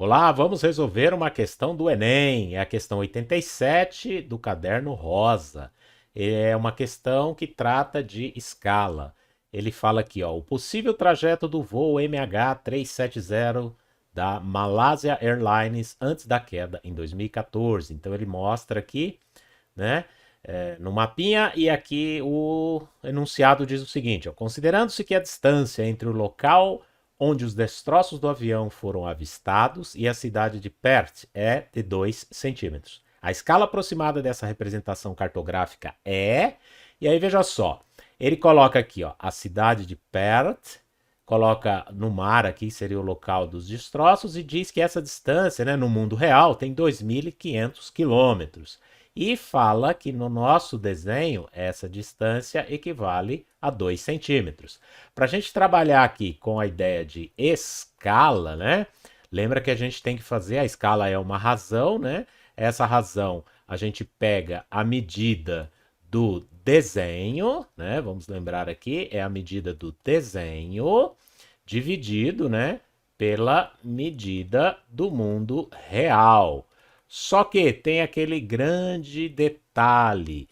Olá, vamos resolver uma questão do Enem. É a questão 87 do caderno rosa. É uma questão que trata de escala. Ele fala aqui, ó, o possível trajeto do voo MH370 da Malaysia Airlines antes da queda em 2014. Então ele mostra aqui, né, no mapinha, e aqui o enunciado diz o seguinte, ó, considerando-se que a distância entre o local onde os destroços do avião foram avistados e a cidade de Perth é de 2 centímetros. A escala aproximada dessa representação cartográfica é... E aí veja só, ele coloca aqui, ó, a cidade de Perth, coloca no mar aqui, seria o local dos destroços, e diz que essa distância, né, no mundo real tem 2.500 quilômetros. E fala que no nosso desenho essa distância equivale a 2 centímetros. Para a gente trabalhar aqui com a ideia de escala, né? Lembra que a gente tem que fazer, a escala é uma razão, né? Essa razão a gente pega a medida do desenho, né? Vamos lembrar aqui, é a medida do desenho dividido, né, pela medida do mundo real. Só que tem aquele grande detalhe.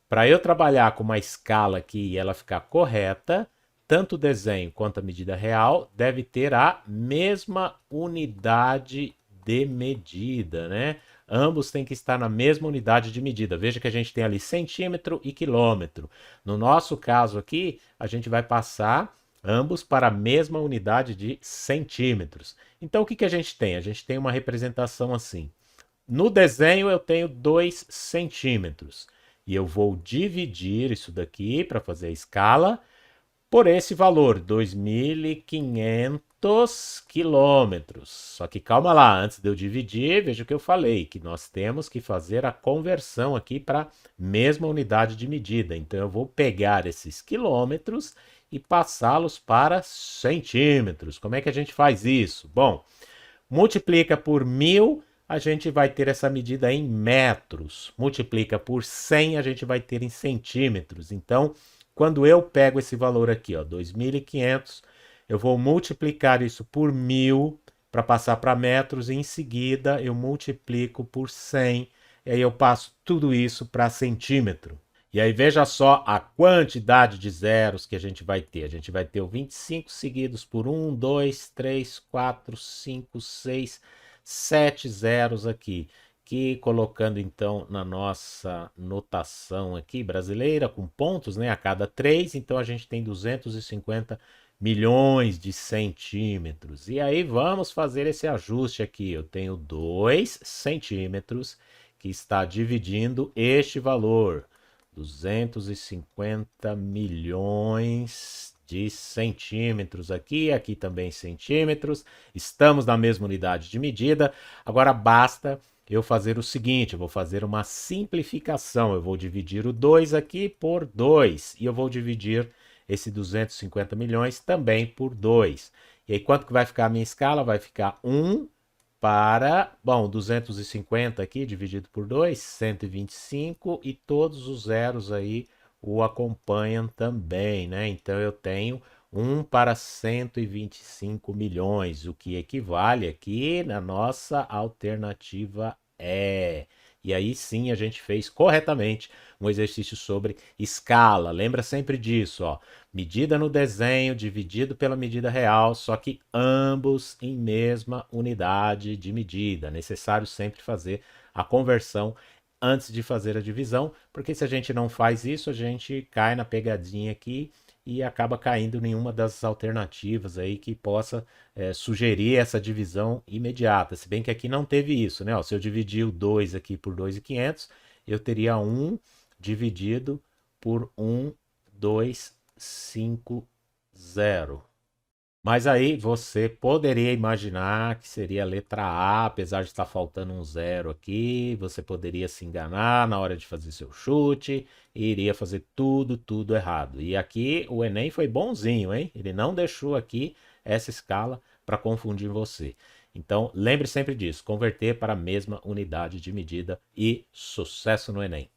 Para eu trabalhar com uma escala aqui e ela ficar correta, tanto o desenho quanto a medida real deve ter a mesma unidade de medida, né? Ambos têm que estar na mesma unidade de medida. Veja que a gente tem ali centímetro e quilômetro. No nosso caso aqui, a gente vai passar ambos para a mesma unidade de centímetros. Então, o que a gente tem? A gente tem uma representação assim. No desenho eu tenho 2 centímetros. E eu vou dividir isso daqui para fazer a escala por esse valor, 2.500 quilômetros. Só que calma lá, antes de eu dividir, veja o que eu falei, que nós temos que fazer a conversão aqui para a mesma unidade de medida. Então eu vou pegar esses quilômetros e passá-los para centímetros. Como é que a gente faz isso? Bom, multiplica por 1.000, a gente vai ter essa medida em metros. Multiplica por 100, a gente vai ter em centímetros. Então, quando eu pego esse valor aqui, ó, 2.500, eu vou multiplicar isso por 1.000 para passar para metros e em seguida eu multiplico por 100 e aí eu passo tudo isso para centímetro. E aí veja só a quantidade de zeros que a gente vai ter. A gente vai ter o 25 seguidos por 1, 2, 3, 4, 5, 6, 7 zeros aqui. Que colocando então na nossa notação aqui brasileira, com pontos, né, a cada 3, então a gente tem 250 milhões de centímetros. E aí vamos fazer esse ajuste aqui. Eu tenho 2 centímetros que está dividindo este valor. 250 milhões de centímetros aqui, aqui também centímetros. Estamos na mesma unidade de medida. Agora basta eu fazer o seguinte, eu vou fazer uma simplificação. Eu vou dividir o 2 aqui por 2 e eu vou dividir esse 250 milhões também por 2. E aí quanto que vai ficar a minha escala? Vai ficar 1 para, bom, 250 aqui dividido por 2, 125 e todos os zeros aí o acompanham também, né? Então eu tenho 1 para 125 milhões, o que equivale aqui na nossa alternativa E. E aí sim a gente fez corretamente um exercício sobre escala. Lembra sempre disso, ó. Medida no desenho dividido pela medida real, só que ambos em mesma unidade de medida. Necessário sempre fazer a conversão antes de fazer a divisão, porque se a gente não faz isso, a gente cai na pegadinha aqui e acaba caindo em uma das alternativas aí que possa sugerir essa divisão imediata. Se bem que aqui não teve isso, né? Ó, se eu dividir o 2 aqui por 2.500, eu teria 1 dividido por 1,250. Mas aí você poderia imaginar que seria a letra A, apesar de estar faltando um zero aqui, você poderia se enganar na hora de fazer seu chute e iria fazer tudo errado. E aqui o Enem foi bonzinho, hein? Ele não deixou aqui essa escala para confundir você. Então, lembre sempre disso, converter para a mesma unidade de medida e sucesso no Enem.